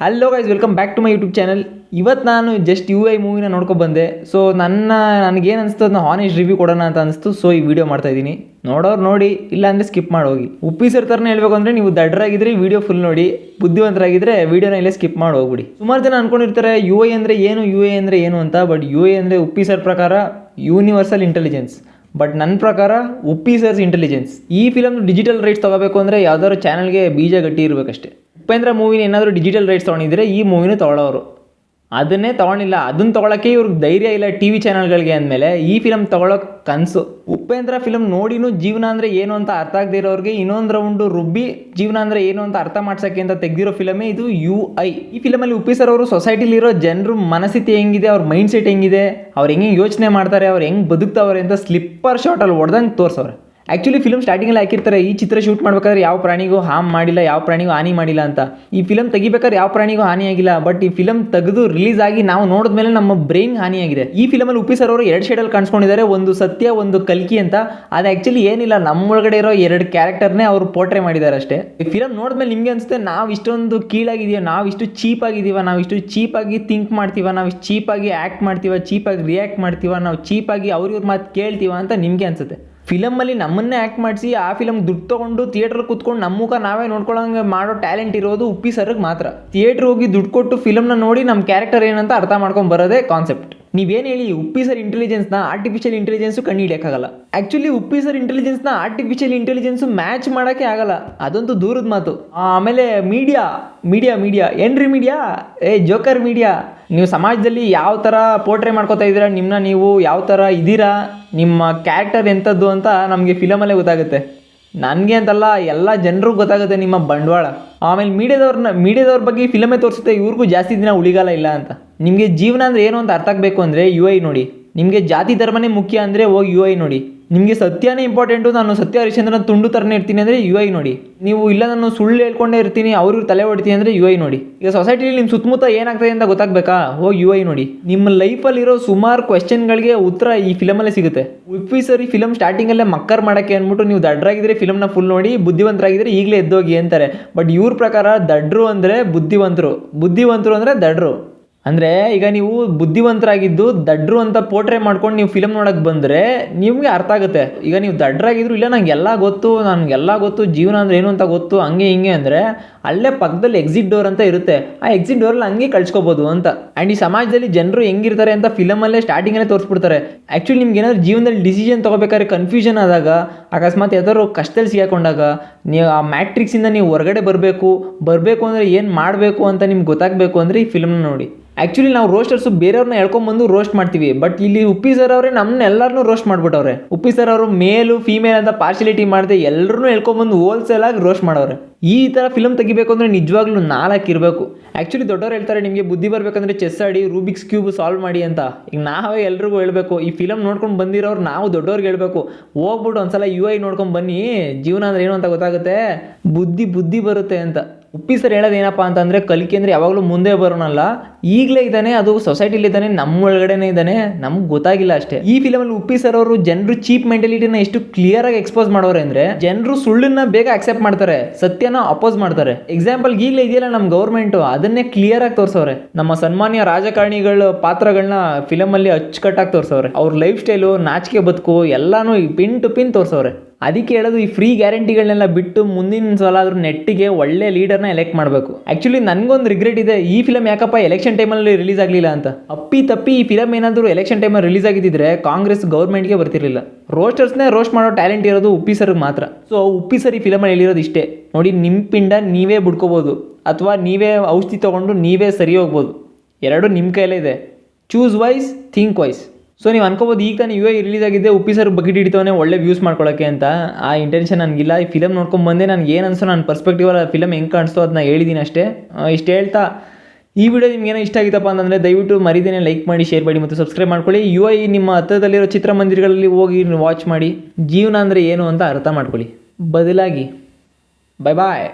Hello guys, welcome back to my YouTube channel. ಇವತ್ತು ನಾನು just UI ಮೂವಿನ ನೋಡ್ಕೊಂಡು ಬಂದೆ. ಸೊ ನನಗೇನು ಅನಿಸ್ತು ಅದನ್ನ ಹಾನೆಸ್ಟ್ ರಿವ್ಯೂ ಕೊಡೋಣ ಅಂತ ಅನಿಸ್ತು. ಸೊ ಈ ವಿಡಿಯೋ ಮಾಡ್ತಾಯಿದ್ದೀನಿ. ನೋಡೋರು ನೋಡಿ, ಇಲ್ಲ ಅಂದರೆ ಸ್ಕಿಪ್ ಮಾಡಿ ಹೋಗಿ. ಉಪ್ಪಿ ಸರ್ ಥರನೇ ಹೇಳ್ಬೇಕು ಅಂದರೆ ನೀವು ದಡ್ಡರಾಗಿದ್ದರೆ ವಿಡಿಯೋ ಫುಲ್ ನೋಡಿ, ಬುದ್ಧಿವಂತರಾಗಿದ್ದರೆ ವಿಡಿಯೋನ ಇಲ್ಲೇ ಸ್ಕಿಪ್ ಮಾಡಿ ಹೋಗ್ಬಿಡಿ. ಸುಮಾರು ಜನ ಅಂದ್ಕೊಂಡಿರ್ತಾರೆ UI ಅಂದರೆ ಏನು, UI ಅಂದರೆ ಏನು ಅಂತ. ಬಟ್ UI ಅಂದರೆ ಉಪ್ಪಿ ಸರ್ ಪ್ರಕಾರ ಯೂನಿವರ್ಸಲ್ ಇಂಟೆಲಿಜೆನ್ಸ್. ಬಟ್ ನನ್ನ ಪ್ರಕಾರ ಉಪ್ಪಿ ಸರ್ಸ್ ಇಂಟೆಲಿಜೆನ್ಸ್. ಈ ಫಿಲಮ್ ಡಿಜಿಟಲ್ ರೈಟ್ಸ್ ತೊಗೋಬೇಕು ಅಂದರೆ ಯಾವ್ದಾದ್ರು ಚಾನಲ್ಗೆ ಬೀಜ ಗಟ್ಟಿ ಇರಬೇಕಷ್ಟೇ. ಉಪೇಂದ್ರ ಮೂವಿನ ಏನಾದರೂ ಡಿಜಿಟಲ್ ರೈಟ್ಸ್ ತೊಗೊಂಡಿದ್ರೆ ಈ ಮೂವಿನೂ ತೊಗೊಳ್ಳೋರು. ಅದನ್ನೇ ತೊಗೊಂಡಿಲ್ಲ. ಅದನ್ನು ತೊಗೊಳಕ್ಕೆ ಇವ್ರಿಗೆ ಧೈರ್ಯ ಇಲ್ಲ ಟಿ ವಿ ಚಾನಲ್ಗಳಿಗೆ ಅಂದಮೇಲೆ ಈ ಫಿಲಮ್ ತೊಗೊಳೋಕೆ ಕನಸು. ಉಪೇಂದ್ರ ಫಿಲಮ್ ನೋಡಿನೂ ಜೀವನ ಅಂದರೆ ಏನು ಅಂತ ಅರ್ಥ ಆಗದೆ ಇರೋರಿಗೆ ಇನ್ನೊಂದು ರೌಂಡು ರುಬ್ಬಿ ಜೀವನ ಅಂದರೆ ಏನು ಅಂತ ಅರ್ಥ ಮಾಡ್ಸೋಕ್ಕೆ ಅಂತ ತೆಗೆದಿರೋ ಫಿಲಮೇ ಇದು UI. ಈ ಫಿಲಮಲ್ಲಿ ಉಪ್ಪಿ ಸರ್ ಅವರು ಸೊಸೈಟಿಲಿರೋ ಜನರು ಮನಸ್ಥಿತಿ ಹೆಂಗಿದೆ, ಅವ್ರ ಮೈಂಡ್ ಸೆಟ್ ಹೆಂಗಿದೆ, ಅವ್ರು ಹೆಂಗೆ ಯೋಚನೆ ಮಾಡ್ತಾರೆ, ಅವ್ರು ಹೆಂಗೆ ಬದುಕ್ತಾವ್ರೆ ಅಂತ ಸ್ಲಿಪ್ಪರ್ ಶಾರ್ಟಲ್ಲಿ ಹೊಡೆದಂಗೆ ತೋರಿಸವ್ರೆ. ಆ್ಯಕ್ಚುಲಿ ಫಿಲಮ್ ಸ್ಟಾರ್ಟಿಂಗಲ್ಲಿ ಹಾಕಿರ್ತಾರೆ ಈ ಚಿತ್ರ ಶೂಟ್ ಮಾಡ್ಬೇಕಾದ್ರೆ ಯಾವ ಪ್ರಾಣಿಗೂ ಹಾಮ್ ಮಾಡಿಲ್ಲ, ಯಾವ ಪ್ರಾಣಿಗೂ ಹಾನಿ ಮಾಡಿಲ್ಲ ಅಂತ. ಈ ಫಿಲಮ್ ತೆಗಿಬೇಕಾದ್ರೆ ಯಾವ ಪ್ರಾಣಿಗೂ ಹಾನಿಯಾಗಿಲ್ಲ. ಬಟ್ ಈ ಫಿಲಮ್ ತೆಗೆದು ರಿಲೀಸ್ ಆಗಿ ನಾವು ನೋಡಿದ್ಮೇಲೆ ನಮ್ಮ ಬ್ರೈನ್ ಹಾನಿಯಾಗಿದೆ. ಈ ಫಿಲಮಲ್ಲಿ ಉಪ್ಪಿ ಸರ್ ಅವರು 2 ಶೇಡಲ್ಲಿ ಕಾಣಿಸ್ಕೊಂಡಿದ್ದಾರೆ, ಒಂದು ಸತ್ಯ, ಒಂದು ಕಲ್ಕಿ ಅಂತ. ಅದು ಆ್ಯಕ್ಚುಲಿ ಏನಿಲ್ಲ, ನಮ್ಮೊಳಗಡೆ ಇರೋ 2 ಕ್ಯಾರೆಕ್ಟರ್ನೇ ಅವರು ಪೋರ್ಟ್ರೇ ಮಾಡಿದ್ದಾರೆ ಅಷ್ಟೇ. ಈ ಫಿಲಮ್ ನೋಡಿದ್ಮೇಲೆ ನಿಮಗೆ ಅನಿಸುತ್ತೆ ನಾವು ಇಷ್ಟೊಂದು ಕೀಳಾಗಿದೀವ, ನಾವು ಇಷ್ಟು ಚೀಪಾಗಿದ್ದೀವ, ನಾವು ಇಷ್ಟು ಚೀಪಾಗಿ ಥಿಂಕ್ ಮಾಡ್ತೀವ, ನಾವು ಇಷ್ಟು ಚೀಪಾಗಿ ಆ್ಯಕ್ಟ್ ಮಾಡ್ತೀವ, ಚೀಪಾಗಿ ರಿಯಾಕ್ಟ್ ಮಾಡ್ತೀವ, ನಾವು ಚೀಪಾಗಿ ಅವ್ರ ಮಾತು ಕೇಳ್ತೀವ ಅಂತ ನಿಮಗೆ ಅನಿಸುತ್ತೆ. ಫಿಲಮಲ್ಲಿ ನಮ್ಮನ್ನೇ ಆ್ಯಕ್ಟ್ ಮಾಡಿಸಿ ಆ ಫಿಲಮ್ ದುಡ್ಡು ತೊಗೊಂಡು ಥಿಯೇಟ್ರಲ್ಲಿ ಕೂತ್ಕೊಂಡು ನಮ್ಮ ಮುಖ ನಾವೇ ನೋಡ್ಕೊಳ್ಳೋಂಗೆ ಮಾಡೋ ಟ್ಯಾಲೆಂಟ್ ಇರೋದು ಉಪ್ಪಿ ಸರ್ಗೆ ಮಾತ್ರ. ಥಿಯೇಟ್ರ್ ಹೋಗಿ ದುಡ್ಡು ಕೊಟ್ಟು ಫಿಲಮ್ನ ನೋಡಿ ನಮ್ಮ ಕ್ಯಾರೆಕ್ಟರ್ ಏನಂತ ಅರ್ಥ ಮಾಡ್ಕೊಂಡು ಬರೋದೇ ಕಾನ್ಸೆಪ್ಟ್. ನೀವೇನು ಹೇಳಿ, ಉಪ್ಪಿ ಸರ್ ಇಂಟೆಲಿಜೆನ್ಸ್ನ ಆರ್ಟಿಫಿಷಿಯಲ್ ಇಂಟೆಲಿಜೆನ್ಸು ಕಂಡು ಹಿಡಿಯೋಕ್ಕಾಗಲ್ಲ. ಆ್ಯಕ್ಚುಲಿ ಉಪ್ಪಿ ಸರ್ ಇಂಟೆಲಿಜೆನ್ಸ್ನ ಆರ್ಟಿಫಿಷಿಯಲ್ ಇಂಟೆಲಿಜೆನ್ಸು ಮ್ಯಾಚ್ ಮಾಡೋಕ್ಕೆ ಆಗಲ್ಲ, ಅದಂತೂ ದೂರದ ಮಾತು. ಆಮೇಲೆ ಮೀಡಿಯಾ ಏನ್ರಿ ಮೀಡಿಯಾ, ಜೋಕರ್ ಮೀಡಿಯಾ. ನೀವು ಸಮಾಜದಲ್ಲಿ ಯಾವ ಥರ ಪೋರ್ಟ್ರೇ ಮಾಡ್ಕೋತಾ ಇದ್ದೀರಾ, ನಿಮ್ಮನ್ನ ನೀವು ಯಾವ ಥರ ಇದ್ದೀರಾ, ನಿಮ್ಮ ಕ್ಯಾರೆಕ್ಟರ್ ಎಂಥದ್ದು ಅಂತ ನಮಗೆ ಫಿಲಮಲ್ಲೇ ಗೊತ್ತಾಗುತ್ತೆ. ನನಗೆ ಅಂತಲ್ಲ, ಎಲ್ಲ ಜನರಿಗೂ ಗೊತ್ತಾಗುತ್ತೆ ನಿಮ್ಮ ಬಂಡವಾಳ. ಆಮೇಲೆ ಮೀಡಿಯಾದವ್ರ ಬಗ್ಗೆ ಫಿಲಮೇ ತೋರಿಸುತ್ತೆ ಇವ್ರಿಗೂ ಜಾಸ್ತಿ ದಿನ ಉಳಿಗಾಲ ಇಲ್ಲ ಅಂತ. ನಿಮಗೆ ಜೀವನ ಅಂದರೆ ಏನು ಅಂತ ಅರ್ಥ ಆಗಬೇಕು ಅಂದರೆ UI ನೋಡಿ. ನಿಮಗೆ ಜಾತಿ ಧರ್ಮನೇ ಮುಖ್ಯ ಅಂದರೆ ಹೋಗಿ UI ನೋಡಿ. ನಿಮಗೆ ಸತ್ಯನೇ ಇಂಪಾರ್ಟೆಂಟು, ನಾನು ಸತ್ಯ ಹರಿಶ್ಚಂದ್ರನ ತುಂಡು ಥರನೇ ಇರ್ತೀನಿ ಅಂದರೆ UI ನೋಡಿ. ನೀವು ಇಲ್ಲ ನಾನು ಸುಳ್ಳು ಹೇಳ್ಕೊಂಡೇ ಇರ್ತೀನಿ, ಅವ್ರಿಗೆ ತಲೆ ಹೊಡ್ತೀನಿ ಅಂದರೆ UI ನೋಡಿ. ಈಗ ಸೊಸೈಟಿಲಿ ನಿಮ್ಮ ಸುತ್ತಮುತ್ತ ಏನಾಗ್ತದೆ ಅಂತ ಗೊತ್ತಾಗಬೇಕಾ, ಹೋಗಿ UI ನೋಡಿ. ನಿಮ್ಮ ಲೈಫಲ್ಲಿರೋ ಸುಮಾರು ಕ್ವೆಶ್ಚನ್ಗಳಿಗೆ ಉತ್ತರ ಈ ಫಿಲಮಲ್ಲೇ ಸಿಗುತ್ತೆ. ಉಪ್ಪಿ ಸರ್ ಈ ಫಿಲಮ್ ಸ್ಟಾರ್ಟಿಂಗಲ್ಲೇ ಮಕ್ಕರ್ ಮಾಡೋಕ್ಕೆ ಅಂದ್ಬಿಟ್ಟು ನೀವು ದಡ್ಡರಾಗಿದ್ದರೆ ಫಿಲಮ್ನ ಫುಲ್ ನೋಡಿ, ಬುದ್ಧಿವಂತರಾಗಿದ್ದರೆ ಈಗಲೇ ಎದ್ದೋಗಿ ಅಂತಾರೆ. ಬಟ್ ಇವ್ರ ಪ್ರಕಾರ ದಡ್ರು ಅಂದರೆ ಬುದ್ಧಿವಂತರು ಅಂದರೆ ದಡ್ರು. ಅಂದರೆ ಈಗ ನೀವು ಬುದ್ಧಿವಂತರಾಗಿದ್ದು ದಡ್ರು ಅಂತ ಪೋರ್ಟ್ರೇ ಮಾಡ್ಕೊಂಡು ನೀವು ಫಿಲಮ್ ನೋಡೋಕ್ಕೆ ಬಂದರೆ ನಿಮಗೆ ಅರ್ಥ ಆಗುತ್ತೆ. ಈಗ ನೀವು ದಡ್ಡರಾಗಿದ್ರು, ಇಲ್ಲ ನನಗೆಲ್ಲ ಗೊತ್ತು, ಜೀವನ ಅಂದರೆ ಏನು ಅಂತ ಗೊತ್ತು, ಹಂಗೆ ಹಿಂಗೆ ಅಂದರೆ ಅಲ್ಲೇ ಪಕ್ಕದಲ್ಲಿ ಎಕ್ಸಿಟ್ ಡೋರ್ ಅಂತ ಇರುತ್ತೆ. ಆ ಎಕ್ಸಿಟ್ ಡೋರಲ್ಲಿ ಹಂಗೆ ಕಳ್ಸ್ಕೊಬೋದು ಅಂತ. ಆ್ಯಂಡ್ ಈ ಸಮಾಜದಲ್ಲಿ ಜನರು ಹೆಂಗಿರ್ತಾರೆ ಅಂತ ಫಿಲಮಲ್ಲೇ ಸ್ಟಾರ್ಟಿಂಗಲ್ಲೇ ತೋರಿಸ್ಬಿಡ್ತಾರೆ. ಆ್ಯಕ್ಚುಲಿ ನಿಮ್ಗೆ ಏನಾದರೂ ಜೀವನದಲ್ಲಿ ಡಿಸಿಷನ್ ತೊಗೋಬೇಕಾದ್ರೆ ಕನ್ಫ್ಯೂಷನ್ ಆದಾಗ, ಅಕಸ್ಮಾತ್ ಯಾವ್ದಾದ್ರು ಕಷ್ಟದಲ್ಲಿ ಸಿಗಾಕೊಂಡಾಗ, ನೀವು ಆ ಮ್ಯಾಟ್ರಿಕ್ಸಿಂದ ನೀವು ಹೊರಗಡೆ ಬರಬೇಕು ಅಂದರೆ ಏನು ಮಾಡಬೇಕು ಅಂತ ನಿಮ್ಗೆ ಗೊತ್ತಾಗಬೇಕು ಅಂದರೆ ಈ ಫಿಲ್ಮ್ನ ನೋಡಿ. ಆ್ಯಕ್ಚುಲಿ ನಾವು ರೋಸ್ಟರ್ಸು ಬೇರೆಯವ್ರನ್ನ ಹೇಳ್ಕೊಂಬಂದು ರೋಸ್ಟ್ ಮಾಡ್ತೀವಿ. ಬಟ್ ಇಲ್ಲಿ ಉಪ್ಪಿ ಸರ್ ಅವರೇ ನಮ್ಮನ್ನೆಲ್ಲರನ್ನೂ ರೋಸ್ಟ್ ಮಾಡಿಬಿಟ್ಟವ್ರೆ. ಉಪ್ಪಿ ಸರ್ ಅವರು ಮೇಲು ಫೀಮೇಲ್ ಅಂತ ಪಾರ್ಶಿಯಾಲಿಟಿ ಮಾಡದೆ ಎಲ್ಲರೂ ಹೇಳ್ಕೊಂಬಂದು ಹೋಲ್ಸೇಲಾಗಿ ರೋಸ್ಟ್ ಮಾಡೋರೆ. ಈ ಥರ ಫಿಲಮ್ ತೆಗಿಬೇಕು ಅಂದರೆ ನಿಜವಾಗ್ಲೂ 4 ಇರಬೇಕು. ಆ್ಯಕ್ಚುಲಿ ದೊಡ್ಡವ್ರು ಹೇಳ್ತಾರೆ ನಿಮಗೆ ಬುದ್ಧಿ ಬರಬೇಕಂದ್ರೆ ಚೆಸ್ ಆಡಿ, ರೂಬಿಕ್ಸ್ ಕ್ಯೂಬ್ ಸಾಲ್ವ್ ಮಾಡಿ ಅಂತ. ಈಗ ನಾವೇ ಎಲ್ರಿಗೂ ಹೇಳಬೇಕು, ಈ ಫಿಲಮ್ ನೋಡ್ಕೊಂಡು ಬಂದಿರೋರು ನಾವು ದೊಡ್ಡವ್ರಿಗೆ ಹೇಳಬೇಕು, ಹೋಗ್ಬಿಟ್ಟು ಒಂದ್ಸಲ UI ನೋಡ್ಕೊಂಡು ಬನ್ನಿ, ಜೀವನ ಅಂದರೆ ಏನು ಅಂತ ಗೊತ್ತಾಗುತ್ತೆ, ಬುದ್ಧಿ ಬರುತ್ತೆ ಅಂತ. ಉಪ್ಪಿ ಸರ್ ಹೇಳೋದು ಏನಪ್ಪ ಅಂತಂದರೆ, ಕಲಿಕೆ ಅಂದರೆ ಯಾವಾಗಲೂ ಮುಂದೆ ಬರೋಣಲ್ಲ, ಈಗಲೇ ಇದ್ದಾನೆ, ಅದು ಸೊಸೈಟಿಲಿ ಇದ್ದಾನೆ, ನಮ್ಮ ಒಳಗಡೆನೇ ಇದ್ದಾನೆ, ನಮ್ಗೆ ಗೊತ್ತಾಗಿಲ್ಲ ಅಷ್ಟೇ. ಈ ಫಿಲಮಲ್ಲಿ ಉಪ್ಪಿ ಸರ್ ಅವರು ಜನರು ಚೀಪ್ ಮೆಂಟಾಲಿಟಿನ ಎಷ್ಟು ಕ್ಲಿಯರಾಗಿ ಎಕ್ಸ್ಪೋಸ್ ಮಾಡೋರೆ ಅಂದರೆ, ಜನರು ಸುಳ್ಳನ್ನ ಬೇಗ ಅಕ್ಸೆಪ್ಟ್ ಮಾಡ್ತಾರೆ, ಸತ್ಯನ ಅಪೋಸ್ ಮಾಡ್ತಾರೆ. ಎಕ್ಸಾಂಪಲ್ ಈಗಲೇ ಇದೆಯಲ್ಲ ನಮ್ಮ ಗೌರ್ಮೆಂಟು, ಅದನ್ನೇ ಕ್ಲಿಯರಾಗಿ ತೋರಿಸೋರೆ. ನಮ್ಮ ಸನ್ಮಾನ್ಯ ರಾಜಕಾರಣಿಗಳ ಪಾತ್ರಗಳನ್ನ ಫಿಲಮಲ್ಲಿ ಅಚ್ಚುಕಟ್ಟಾಗಿ ತೋರಿಸೋರೆ. ಅವ್ರ ಲೈಫ್ ಸ್ಟೈಲು, ನಾಚಿಕೆ ಬದುಕು ಎಲ್ಲಾನು ಪಿನ್ ಟು ಪಿನ್ ತೋರಿಸೋರೆ. ಅದಕ್ಕೆ ಹೇಳೋದು, ಈ ಫ್ರೀ ಗ್ಯಾರಂಟಿಗಳನ್ನೆಲ್ಲ ಬಿಟ್ಟು ಮುಂದಿನ ಸಲ ಆದರೂ ನೆಟ್ಟಿಗೆ ಒಳ್ಳೆ ಲೀಡರ್ನ ಎಲೆಕ್ಟ್ ಮಾಡಬೇಕು. ಆ್ಯಕ್ಚುಲಿ ನನಗೊಂದು ರಿಗ್ರೆಟ್ ಇದೆ, ಈ ಫಿಲಮ್ ಯಾಕಪ್ಪ ಎಲೆಕ್ಷನ್ ಟೈಮಲ್ಲಿ ರಿಲೀಸ್ ಆಗಲಿಲ್ಲ ಅಂತ. ತಪ್ಪಿ ಈ ಫಿಲಮ್ ಏನಾದರೂ ಎಲೆಕ್ಷನ್ ಟೈಮಲ್ಲಿ ರಿಲೀಸ್ ಆಗಿದ್ದಿದ್ರೆ ಕಾಂಗ್ರೆಸ್ ಗೌರ್ಮೆಂಟ್ಗೆ ಬರ್ತಿರಲಿಲ್ಲ. ರೋಸ್ಟರ್ಸ್ನೇ ರೋಸ್ಟ್ ಮಾಡೋ ಟ್ಯಾಲೆಂಟ್ ಇರೋದು ಉಪ್ಪಿ ಸರ್ಗೆ ಮಾತ್ರ. ಸೊ ಉಪ್ಪಿ ಸರ್ ಈ ಫಿಲಮಲ್ಲಿ ಹೇಳಿರೋದು ಇಷ್ಟೇ ನೋಡಿ, ನಿಮ್ಮ ಪಿಂಡ ನೀವೇ ಬಿಡ್ಕೋಬೋದು, ಅಥವಾ ನೀವೇ ಔಷಧಿ ತೊಗೊಂಡು ನೀವೇ ಸರಿ ಹೋಗ್ಬೋದು. ಎರಡೂ ನಿಮ್ಮ ಕೈಲೇ ಇದೆ. Choose wise, think wise. So ನೀವು ಅನ್ಕೋಬೋದು, ಈಗ ತಾನೇ UI ರಿಲೀಸ್ ಆಗಿದೆ, ಉಪ್ಪಿ ಸರ್ ಬಕೆಟ್ ಹಿಡಿತವನೇ ಒಳ್ಳೆ ವ್ಯೂಸ್ ಮಾಡ್ಕೊಳ್ಳೋಕ್ಕೆ ಅಂತ. ಆ ಇಂಟೆನ್ಷನ್ ನನಗಿಲ್ಲ. ಈ ಫಿಲಮ್ ನೋಡ್ಕೊಂಡು ಬಂದೆ, ನನಗೆ ಏನು ಅನಿಸೋ ನನ್ನ ಪರ್ಸ್ಪೆಕ್ಟಿವಲ್ಲಿ ಆ ಫಿಲಮ್ ಹೆಂಗೆ ಕಾಣಿಸ್ತೋ ಅದನ್ನ ಹೇಳಿದ್ದೀನಿ ಅಷ್ಟೇ. ಇಷ್ಟು ಹೇಳ್ತಾ ಈ ವಿಡಿಯೋ ನಿಮ್ಗೆ ಏನೋ ಇಷ್ಟ ಆಗಿತ್ತಪ್ಪ ಅಂತಂದರೆ ದಯವಿಟ್ಟು ಮರಿದೇನೆ ಲೈಕ್ ಮಾಡಿ, ಶೇರ್ ಮಾಡಿ ಮತ್ತು ಸಬ್ಸ್ಕ್ರೈಬ್ ಮಾಡ್ಕೊಳ್ಳಿ. UI ನಿಮ್ಮ ಹತ್ತಿರದಲ್ಲಿರೋ ಚಿತ್ರಮಂದಿರಗಳಲ್ಲಿ ಹೋಗಿ ವಾಚ್ ಮಾಡಿ, ಜೀವನ ಅಂದರೆ ಏನು ಅಂತ ಅರ್ಥ ಮಾಡ್ಕೊಳ್ಳಿ. ಬದಲಾಗಿ ಬಾಯ್.